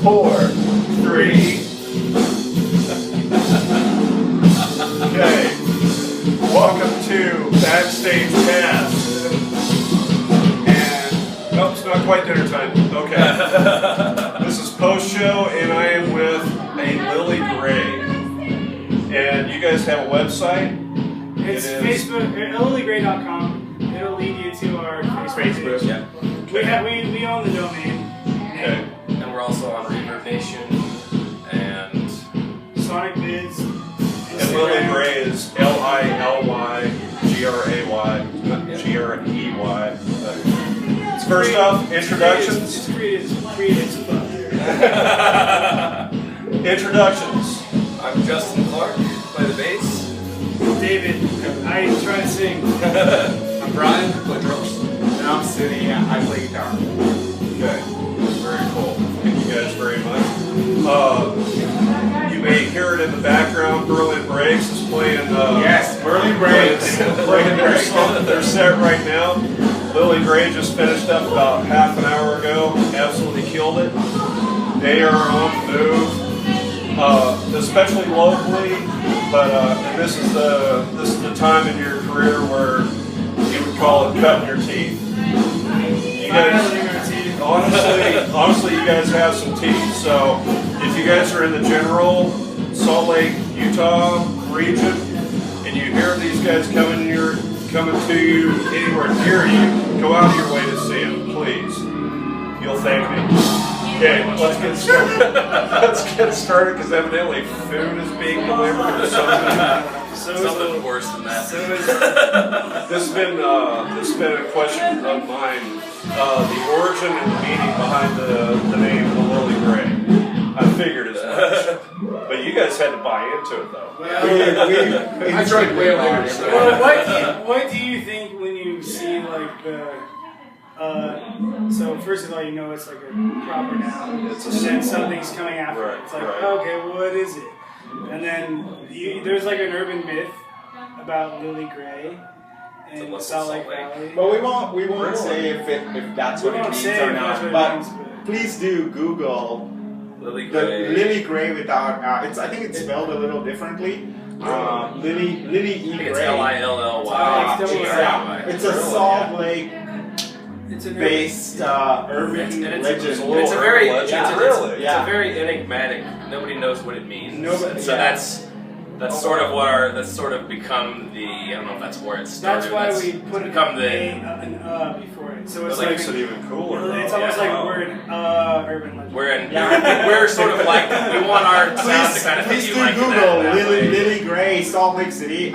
4, 3. Okay. Welcome to BackStage Pass. And nope, it's not quite dinner time. Okay. This is post show, and I am with a Lily Gray. And you guys have a website? It's Facebook, lilygray.com. It'll lead you to our Facebook. Yeah. Okay. We own the domain. Okay. And we're also on Reverb Nation and Sonic Vids. And Lily Gray is Lilygray. Grey. First off, introductions. It's creative Introductions. I'm Justin Clark, play the bass. David, I try to sing. I'm Brian, I play drums. And I'm Cindy, I play guitar. Okay, very cool. Thank you guys very much. You may hear it in the background. Berlin Breaks is playing. Yes, Berlin Breaks. Playing their set right now. Lily Gray just finished up about half an hour ago. Absolutely killed it. They are on the move, especially locally. But and this is the time in your career where you would call it cutting your teeth. You guys, honestly, you guys have some teeth. So if you guys are in the general Salt Lake, Utah region, and you hear these guys coming to you anywhere near you, go out of your way to see them, please. You'll thank me. Okay, let's get started. Because evidently food is being delivered or something. Something worse than that. This has been a question of mine. The origin and the meaning behind the name of the Lily Gray. I figured as much. But you guys had to buy into it, though. I tried way harder. Well, what do you think when you see like the? So first of all, you know it's like a proper noun. It's and then something's coming after it. It's like, okay, well, what is it? And then there's like an urban myth about Lily Gray in Salt Lake Valley. But we won't say if that's what it means or not. But please do Google Lily the Gray. Lily Gray without. I think it's spelled a little differently. Lily E. Gray. It's Lilly. It's a Salt Lake It's a based urban legend. It's a very really. It's a very enigmatic. Nobody knows what it means. Nobody, so that's sort of become the. I don't know if that's where it started. That's why we put become the before it. So it's That makes it even cooler. It's almost like we're in urban legend. We're sort of like we want our sound to kind of please be do like Google that Lily Gray, Salt Lake City.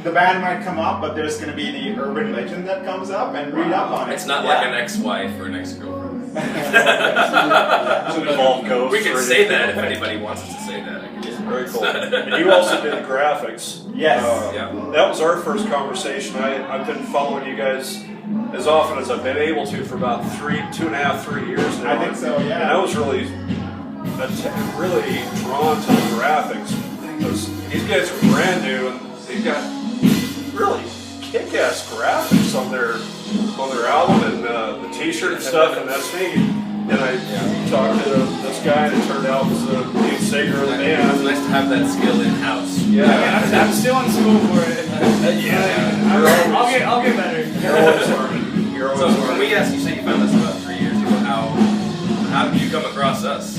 The band might come up, but there's going to be the urban legend that comes up, and read up on it. It's not like an ex-wife or an ex-girlfriend. We can say that if anybody wants us to say that. I guess. Very cool. And you also did the graphics. Yes. That was our first conversation. I've been following you guys as often as I've been able to for about 2.5, 3 years now. I think so, yeah. And I was really drawn to the graphics because these guys are brand new and they've got really kick-ass graphics on their album and the T-shirt and stuff, and that's neat. And I talked to this guy, and it turned out was the lead singer of the band. It's nice to have that skill in house. Yeah, I'm still in school for it. I'll get better. You're always learning. You're always So when learning. we asked, you said you found us about 3 years ago. How did you come across us?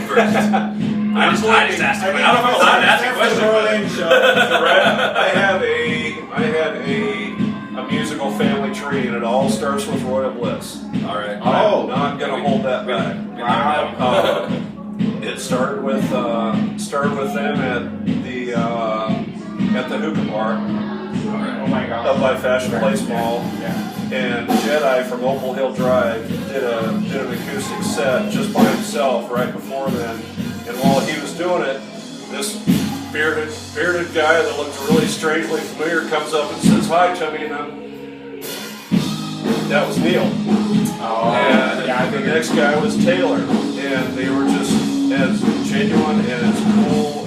First? I just asked a question. I don't know if I'm allowed to ask a question. I had a musical family tree, and it all starts with Royal Bliss. All right. I'm not going to hold that back. Wow. It started with them at the hookah bar Oh my God. up by Fashion Place Mall. Yeah. And Jedi from Opal Hill Drive did an acoustic set just by himself right before then. And while he was doing it, this bearded guy that looked really strangely familiar comes up and says hi to me, and that was Neil. And the next guy was Taylor, and they were just as genuine and as cool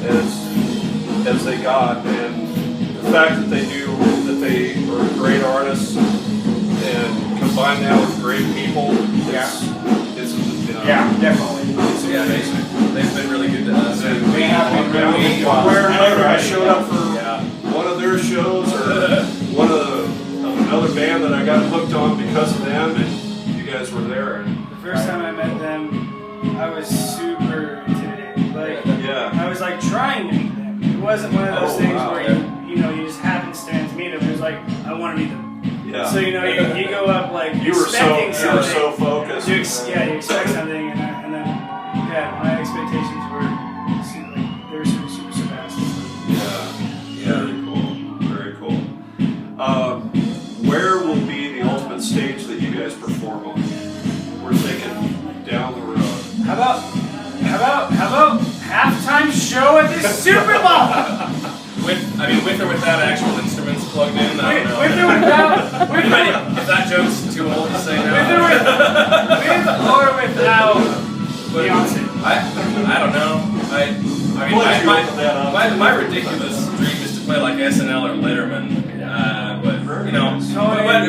as they got. And the fact that they are great artists and combine that with great people, Yeah, it's definitely. It's Yeah, they've been really good to us. They have been really good. Wherever I showed up for one of their shows or one of another band that I got hooked on because of them, and you guys were there. And the first time I met them, I was super intimidated. Like, I was like trying to meet them. It wasn't one of those things where you just happenstance meet them. It was like, I want to meet them. yeah. So you go up like you were expecting something. so focused. You expect something, and then my expectations were they were super surpassed. Very cool. Where will be the ultimate stage that you guys perform on? We're thinking down the road. How about halftime show at this Super Bowl? With or without actual instruments plugged in, I don't know. With or without? If that joke's too old to say now. With or without Beyonce? I don't know. My ridiculous dream is to play like SNL or Letterman. But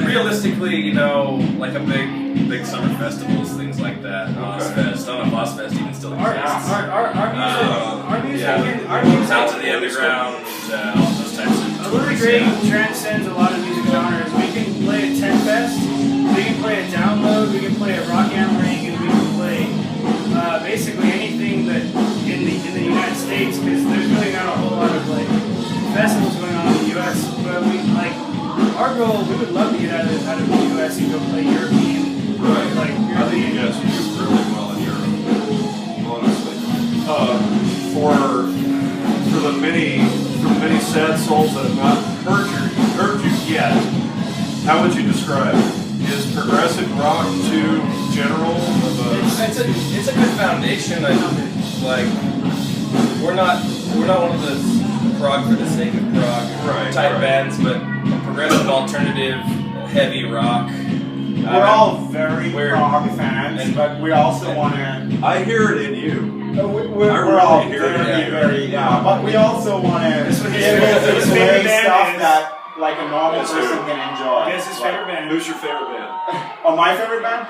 realistically, like a big summer festivals, things like that. Ozfest, Ozfest even still exists. Our music Out to the underground, all those types of. Lily Gray transcends a lot of music genres. We can play a 10 Fest, we can play a download, we can play a rock am ring, and we can play basically anything that in the United States, because there's really not a whole lot of festivals going on in the U.S. But our goal, we would love to get out of the U.S. and go play European. Right. Like I think you guys do really well in Europe, honestly. For the many sad souls that have not heard you yet, how would you describe it? Is progressive rock too general? It's a good foundation. We're not one of the prog for the sake of prog type bands, but progressive alternative, heavy rock. We're all very prog fans, but we also want to. I hear it in you. We're all very, but we also want to give away stuff that like a normal person can enjoy. Guess his favorite band. Who's your favorite band? Oh, my favorite band?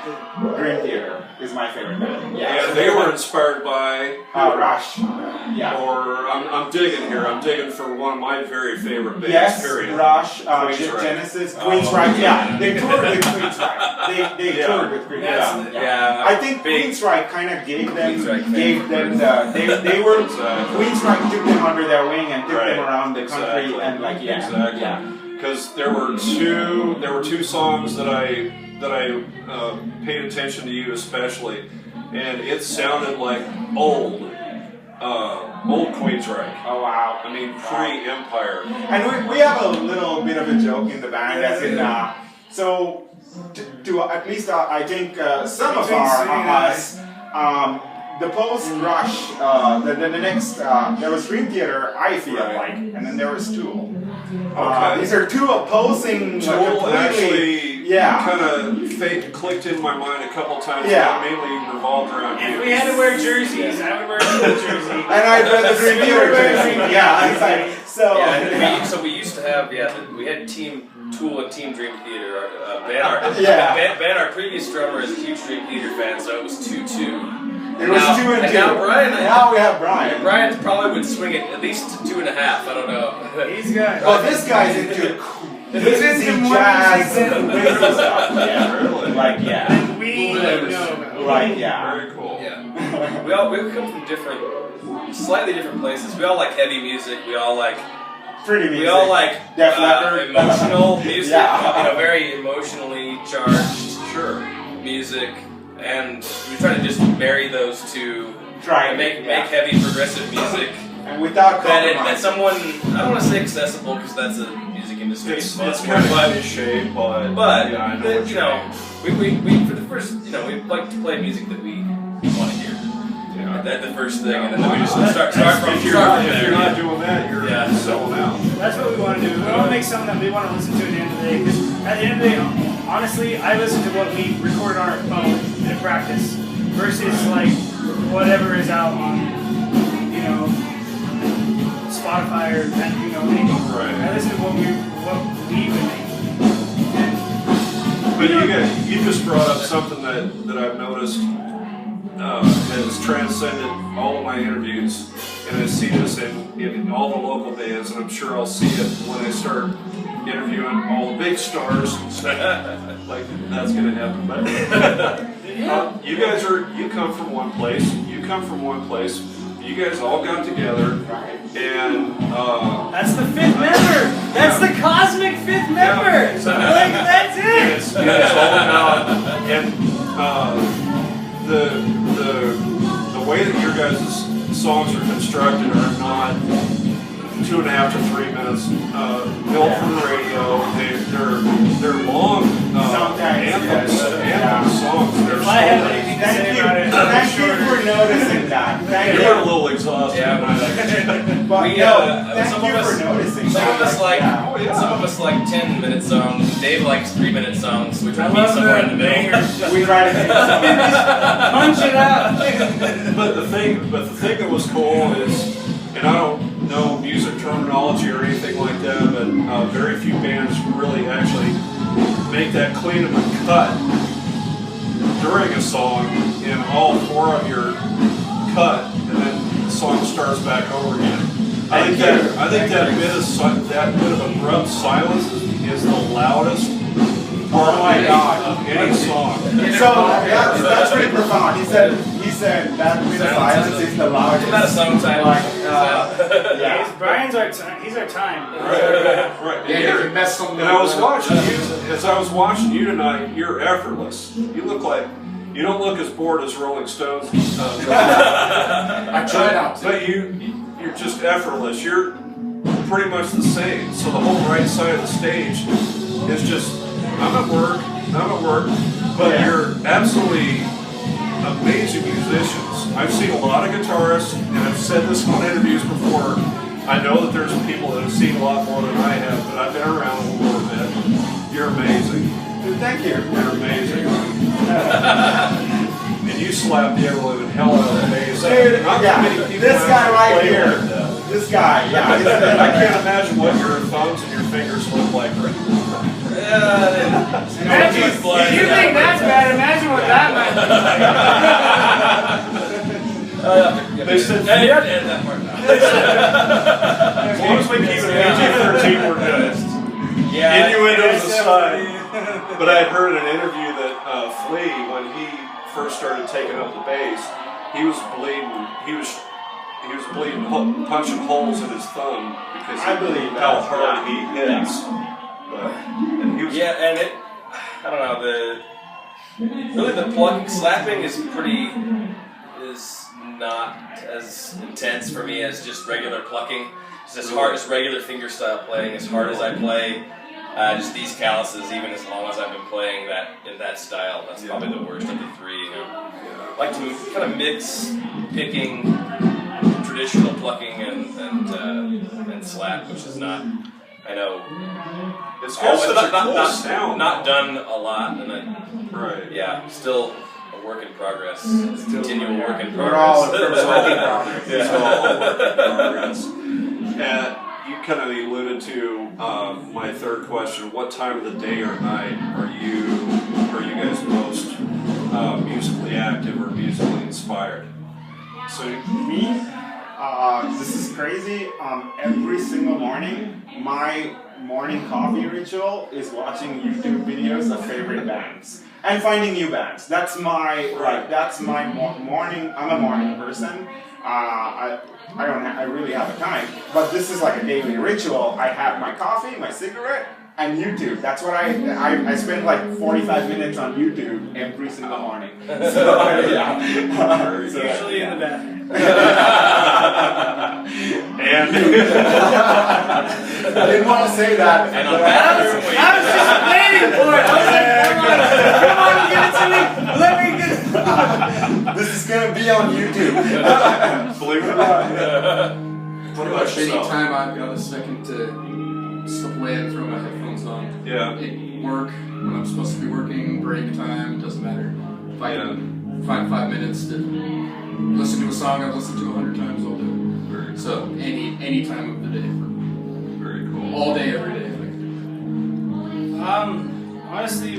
Dream Theater is my favorite band. Yeah, they were inspired by Rush. Yeah. Or I'm digging here. I'm digging for one of my very favorite bands. Yes, period. Rush, Genesis, Queensryche. Yeah, they toured with Queensryche. They toured with Queensryche. Yeah. I think Queensryche kind of gave them they were Queensryche took them under their wing and took them around the country and Because there were two songs that I paid attention to you especially, and it sounded like old Queensryche. Oh wow! I mean pre-Empire. And we have a little bit of a joke in the band, as in to at least I think some of us. The post-Rush, the next, there was Dream Theater, I feel like, and then there was Tool. These are two opposing, Tool actually kind of clicked in my mind a couple times, but mainly revolved around you. If we had to wear jerseys, I would wear a Tool jersey. And I'd wear the Dream Theater jersey. So we used to have, we had Team Tool and Team Dream Theater. Our previous drummer is a huge Dream Theater fan, so it was 2-2. It was 2 and 2. Now Brian. Now we have Brian. Brian probably would swing it at least to 2.5. I don't know. He's got. Oh, this guy's into jazz and stuff. Yeah, really. And we know. Very cool. Yeah. we come from slightly different places. We all like heavy music. We all like. Pretty music. We all like emotional music. Very emotionally charged. Music. And we try to just marry those two, make heavy progressive music, and without compromise. That someone, I don't want to say accessible because that's a music industry. It's kind of cliche, but we for the first, we like to play music that we want to hear. That's the first thing, and then we just start from if you're not doing that, you're selling out. That's what we want to do. We want to make something that we want to listen to at the end of the day. Because at the end of the day, honestly, I listen to what we record on our phone in practice versus like whatever is out on, Spotify or anything. I listen to what we would make. But you just brought up something that I've noticed has transcended all of my interviews, and I see this in all the local bands, and I'm sure I'll see it when I start interviewing all the big stars. Like that's gonna happen, but you guys you come from one place. You guys all got together, and that's the fifth member. That's the cosmic fifth member. Like that's it. It's all about and the way that your guys' songs are constructed are not 2.5 to 3 minutes built for the radio. They're long anthem songs. They're Thank you for noticing that. Thank you. You're a little exhausted. Yeah, But thank you for noticing. Some of us like 10-minute songs. Dave likes 3-minute songs, which would be somewhere in the middle. We try to make punch it out. But the thing that was cool is, and I don't know music terminology or anything like that, but very few bands really actually make that clean of a cut during a song in all 4 of your cut, and then the song starts back over again. I think that bit of abrupt silence is the loudest part of any song. So that's pretty profound. He said that bit of silence is the loudest. Isn't that a song title? Yeah. Brian's he's our time. Right. Yeah, you mess something And I was watching you, as I was watching you tonight, you're effortless. You don't look as bored as Rolling Stones. I try not to. But you're just effortless. You're pretty much the same. So the whole right side of the stage is just, I'm at work, but you're absolutely amazing musicians. I've seen a lot of guitarists, and I've said this on interviews before. I know that there's people that have seen a lot more than I have, but I've been around a little bit. You're amazing. Thank you. You're amazing. And you slapped the ever-living hell out of the bass. Dude, this guy right here. This guy, I can't imagine what your thumbs and your fingers look like right now. If you think that's bad, imagine what that might be like. They said, you have to edit that part now. as long as we keep it PG-13, we're good. Yeah. Innuendos aside. But I had heard in an interview that Flea, when he first started taking up the bass, he was bleeding. He was bleeding, punching holes in his thumb because I believe how that. hard he hits. And he was, And it, I don't know, really the plucking, slapping is not as intense for me as just regular plucking. It's as hard as regular finger style playing, as hard as I play. Just these calluses, even as long as I've been playing that in that style, that's probably the worst of the 3. You know, I like to kind of mix picking, traditional plucking, and slap, which is not. I know. it's got such a cool not sound. Not done a lot, and yeah, still a work in progress. Continual work in progress. We're all work in progress. It's all work in progress. And you kind of alluded to my third question. What time of the day or night are you guys most musically active or musically inspired? So me, this is crazy. Every single morning, my morning coffee ritual is watching YouTube videos of favorite bands and finding new bands. That's my morning. I'm a morning person. I really have a time, but this is like a daily ritual. I have my coffee, my cigarette, and YouTube. That's what I spend like 45 minutes on YouTube every single morning. So, Usually in the bathroom. And I didn't want to say that. And on bathroom, I was just waiting for it. I was like, come on, give it to me. Let me get it. This is gonna be on YouTube. believe it or not. What Pretty about much any yourself? time I've got a second to step away and throw my headphones on. Yeah. At work, when I'm supposed to be working, break time, doesn't matter. If I can find 5 minutes to listen to a song I've listened to 100 times, I'll do it. So any time of the day. Very cool. All day, every day. Honestly,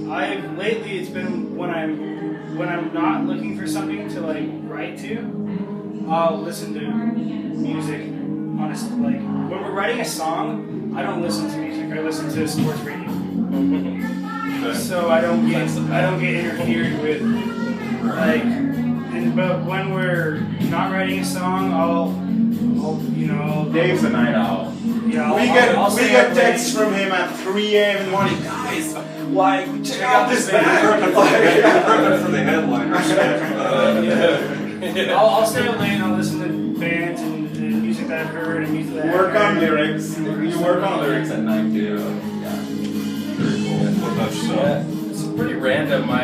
I've lately it's been when I'm not looking for something to like write to, I'll listen to music. Honestly, like when we're writing a song, I don't listen to music. I listen to sports radio. So I don't get interfered with. But when we're not writing a song, I'll Dave's a night owl. Yeah, we get texts from him at 3 a.m. in the morning. Guys, like check out this band. Prepping for the headliners. I'll stay up late and I'll listen to bands and music that I've heard and music that Work I've on heard. lyrics. You work on lyrics at night too. Yeah. Very cool. What about yourself? It's pretty random. I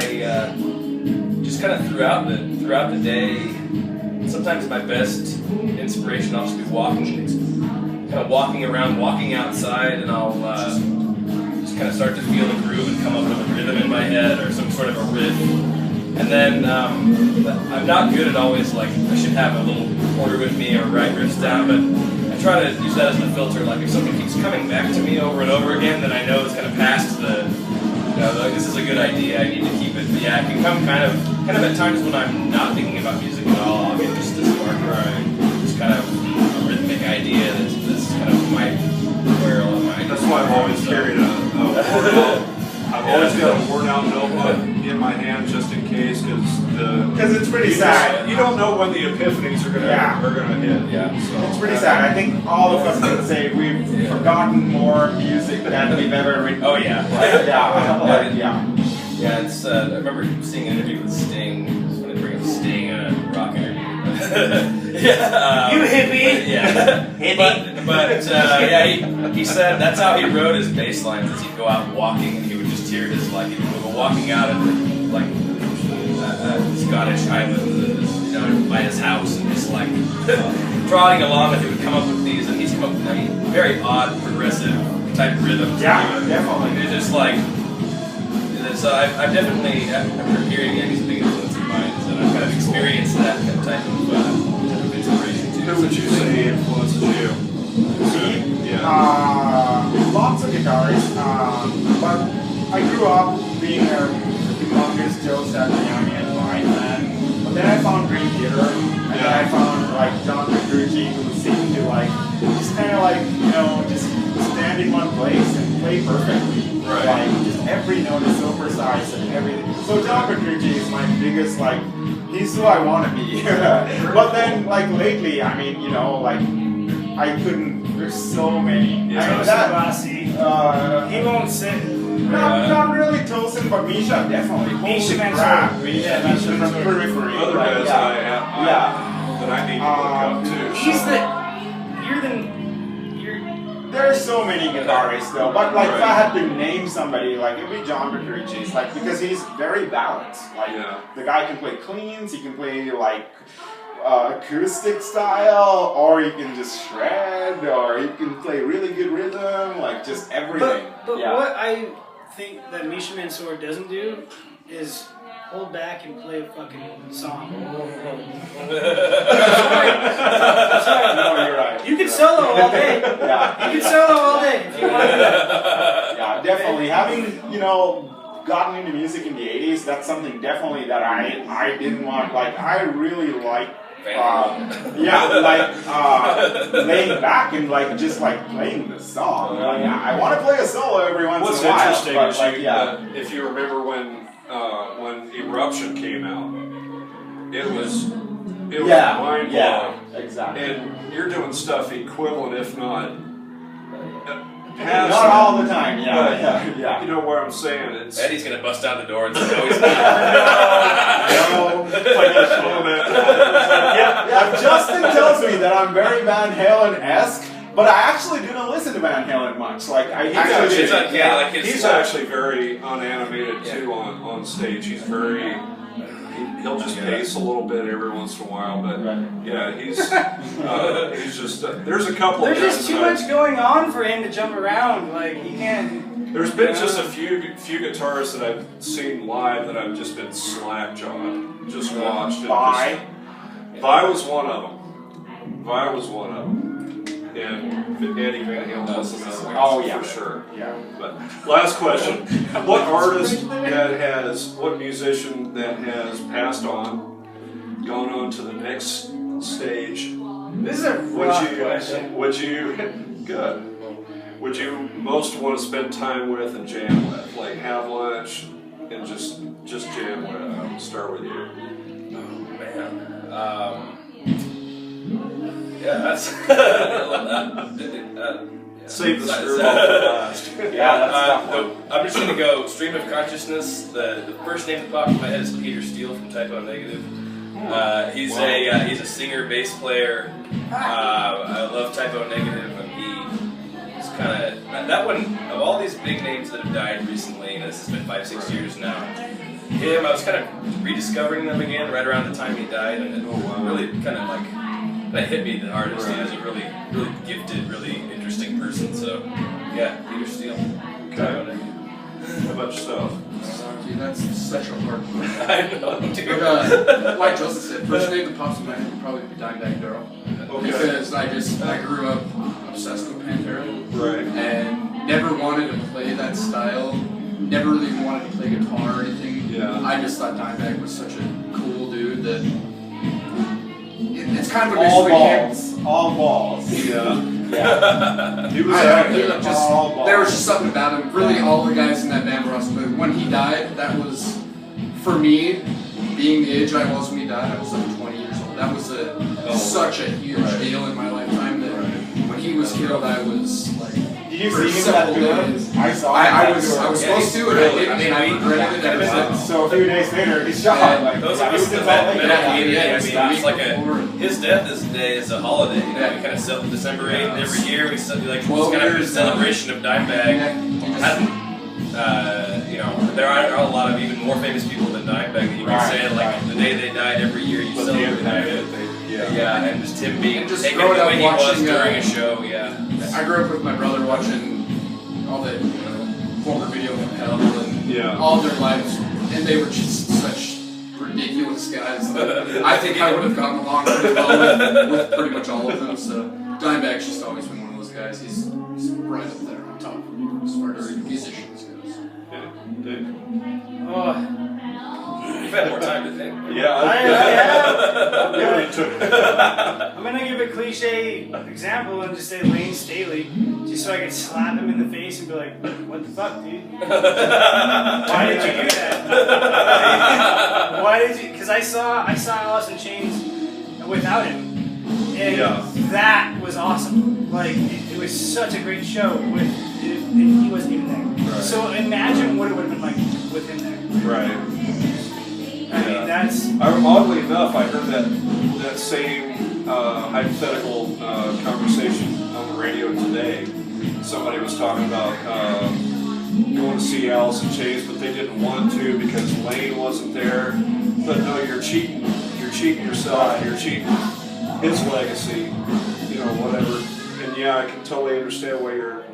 just kind of throughout the day. Sometimes my best inspiration, I'll just be walking around, walking outside, and I'll just kind of start to feel a groove and come up with a rhythm in my head or some sort of a riff. And then I'm not good at always like I should have a little recorder with me or write riffs down, but I try to use that as the filter. Like if something keeps coming back to me over and over again, then I know it's kind of past the. Like this is a good idea. I need to keep it. But yeah, it can come kind of at times when I'm not thinking about music at all. I'll get just this spark just kind of a rhythmic idea that's kind of my That's why I've always carried I've always got a worn out notebook in my hand just in case because it's pretty sad. You don't know when the epiphanies are gonna hit. Yeah. So it's pretty sad. I think all of us can say we've forgotten more music than we've ever written. Oh yeah. Yeah. It's I remember seeing an interview with Sting. I was going to bring up Sting in a rock interview. You hippie. He said that's how he wrote his bass lines. Is he'd go out walking and he would just hear his he'd go walking out at Scottish Highlands, by his house and just trotting along, and he would come up with these, and he's come up with very odd progressive type rhythms. Yeah, definitely. It's just so I've definitely after hearing he's a big influence of mine, and I've kind of experienced that type of inspiration too. who would you say influences you? Lots of guitarists, but I grew up being a humongous Joe Satriani and Vine fan. But then I found Dream Theater, and then I found John Petrucci, who seemed to just kind of just stand in one place and play perfectly. Right. Just every note is so precise and everything. So John Petrucci is my biggest he's who I want to be. But then lately, I couldn't. There's so many. Yeah. He won't sit. Not really Tosin, but Misha definitely. Misha Holy crap. Misha from Periphery. Other guys that I need to look up to. There's so many guitarists though, but if I had to name somebody, it'd be John Petrucci, because he's very balanced. The guy can play cleans, he can play acoustic style, or he can just shred, or he can play really good rhythm, just everything. But what I think that Misha Mansour doesn't do is hold back and play a fucking song. Sorry. No, you're right. You can solo all day. Yeah. You can solo all day if you want to. Yeah, definitely. Having, gotten into music in the 80s, that's something definitely that I didn't want. I really like laying back and just playing the song. I want to play a solo every once What's in a while. interesting is if you remember when Eruption came out, it was mind blowing. Yeah, exactly. And you're doing stuff equivalent, if not not all the time. Yeah. You know what I'm saying? Eddie's gonna bust down the door and say, "No, he's not." Justin tells me that I'm very Van Halen-esque, but I actually didn't listen to Van Halen much. He's actually very unanimated too on stage. He's very. He'll just pace a little bit every once in a while, but he's just. There's a couple. There's just too much going on for him to jump around. He can't. There's been just a few guitarists that I've seen live that I've just been slackjawed, just watched. Vi was one of them. Vi was one of them. and Eddie Van Halen was another one. Oh yeah, for sure. Yeah. But last question: what artist what musician that has passed on, gone on to the next stage? This is a rough question. Would you good? Would you most want to spend time with and jam with, like have lunch and just jam with? I'll start with you. Oh man. Yeah, that's. Save the screwball for last. I'm just gonna go stream of consciousness. The first name that popped in my head is Peter Steele from Typo Negative. He's a singer, bass player. I love Typo Negative, and he's kind of that one of all these big names that have died recently. And this has been 5-6 years now. Him, I was kind of rediscovering them again right around the time he died, and it really kind of like that hit me the hardest. He was a really, really gifted, really interesting person. So yeah, Peter Steele. Typo Negative. How about yourself? Dude, that's such a hard one. I know, dude. But, like Joseph said, first name that pops in my head would probably be Dimebag Darrell. Okay. Because I grew up obsessed with Pantera. Right. And never wanted to play that style. Never really wanted to play guitar or anything. Yeah. I just thought Dimebag was such a cool dude that it's kind of a All mix balls. All balls. Yeah. Yeah. He was active. There was just something about him. Really, all the guys in that band were awesome. But when he died, that was, for me, being the age I was when he died, I was like 20 years old. That was such a huge deal in my lifetime that when he was killed, I was like. Did you see him that tour? I saw him. I was supposed to, and I didn't. I regretted it ever since. So a few days later, he's shot. Like, Those of he us was that in met Salt Lake. him, it's like before. his death day is a holiday. You know, we kind of celebrate December 8th every year. We like it's kind of a celebration of Dimebag. There are a lot of even more famous people than Dimebag that you can say like the day they died every year you celebrate it. Yeah, and just him being taken the way he was during a show. Yeah. I grew up with my brother watching all the former video from Hell and all their lives, and they were just such ridiculous guys. I think I would have gotten along pretty well with pretty much all of them. So Dimebag's just always been one of those guys. He's right up there on top as far as musicians goes. You've had more time to think. Yeah. I'm gonna give a cliche example and just say Lane Staley, just so I could slap him in the face and be like, "What the fuck, dude? Why did you do that? Why did you?" Because I saw Alice in Chains without him, and that was awesome. Like it was such a great show and he wasn't even there. Right. So imagine what it would have been like with him there. Right. I mean, that's. Oddly enough, I heard that same hypothetical conversation on the radio today. Somebody was talking about going to see Alice in Chains, but they didn't want to because Lane wasn't there. But no, you're cheating. You're cheating yourself. You're cheating his legacy. You know, whatever. And yeah, I can totally understand what you're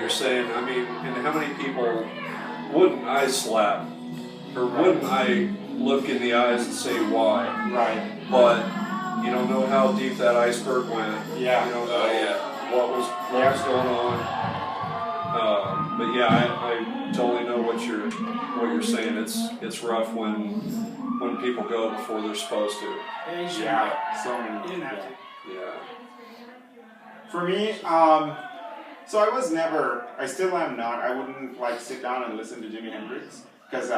saying. I mean, and how many people wouldn't I slap? Or wouldn't I look in the eyes and say why? Right. But you don't know how deep that iceberg went. Yeah. You don't know what was going on. But yeah, I totally know what you're saying. It's rough when people go before they're supposed to. Yeah. So many. You didn't have to. Yeah. For me, so I still am not. I wouldn't like sit down and listen to Jimi Hendrix. Because,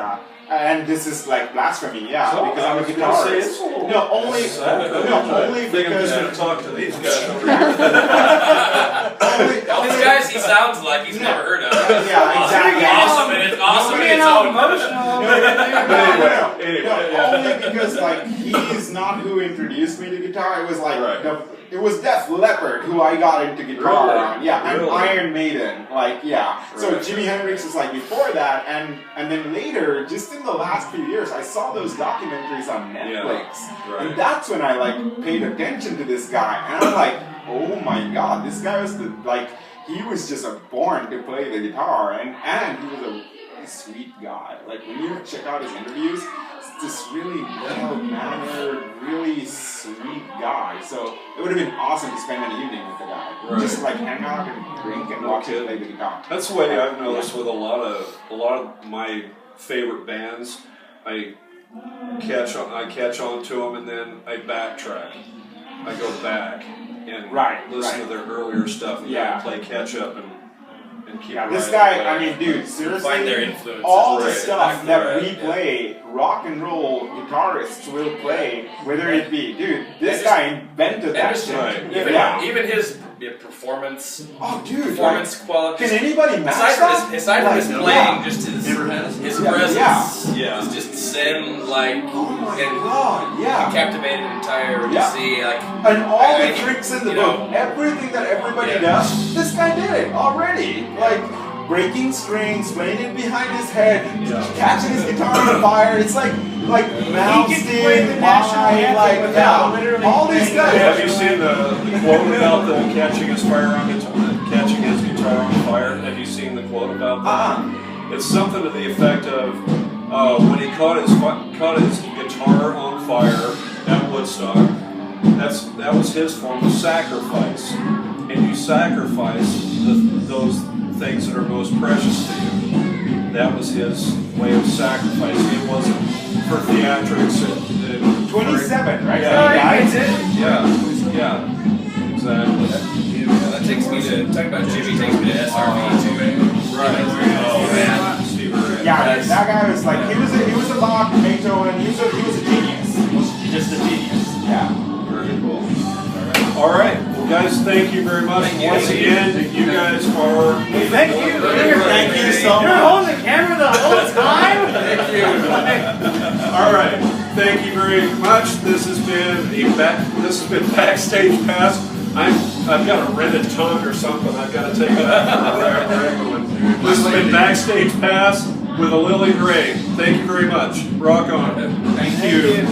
and this is like blasphemy, because I'm a guitarist. Only I think I'm because. just going to talk to these guys. These guys, he sounds like he's never heard of. Yeah, exactly. Awesome, and it's awesome in its own. Only because like he is not who introduced me to guitar. It was like it was Def Leppard who I got into guitar on. Yeah, and Iron Maiden. So Jimi Hendrix was like before that, and then later, just in the last few years, I saw those documentaries on Netflix, and that's when I like paid attention to this guy, and I'm like, oh my god, this guy was he was just born to play the guitar, and he was sweet guy. Like when you check out his interviews, it's this really well-mannered, really sweet guy. So it would have been awesome to spend an evening with the guy. Right. Just like hang out and drink and watch him play the guitar. That's the way I've noticed with a lot of my favorite bands. I catch on to them, and then I backtrack. I go back and listen to their earlier stuff, and then play catch up and keep. Yeah, this guy. I mean, dude, seriously, Find their influences. all the Right. stuff that we Yeah. play, rock and roll guitarists will play, whether it be, dude, this guy invented that shit. Right. Even his performance. Oh, dude, Performance quality. Can anybody match that? Aside from his playing, just his presence Yeah. was just zen-like and God, yeah. captivated the entire see like And all the tricks in the book, everything that everybody does, this guy did it already. Like breaking strings, playing it behind his head, catching his guitar on fire. It's like mouse play the national anthem without literally all these guys. Have you seen the quote about the catching his guitar on fire? Have you seen the quote about that? It's something to the effect of when he caught his guitar on fire at Woodstock. That was his form of sacrifice, and you sacrifice those things that are most precious to you. That was his way of sacrificing. It wasn't for theatrics. 27, right? Yeah. Yeah. Exactly. that takes me to talk about Jimmy takes me to SRV too. Right. Oh man, Steve Ray. Yeah, that guy was like he was a Bach, Beethoven. He was a genius. He was just a genius. Yeah. Very cool. All right. Well, guys, thank you very much. Once again, you guys are. Thank you. Thank you so You're much. holding the camera the whole time? Thank you. All right. Thank you very much. This has been Backstage Pass. I've got a rented tongue or something. I've got to take it out for everyone. This has been Backstage Pass with a Lily Gray. Thank you very much. Rock on. Thank you.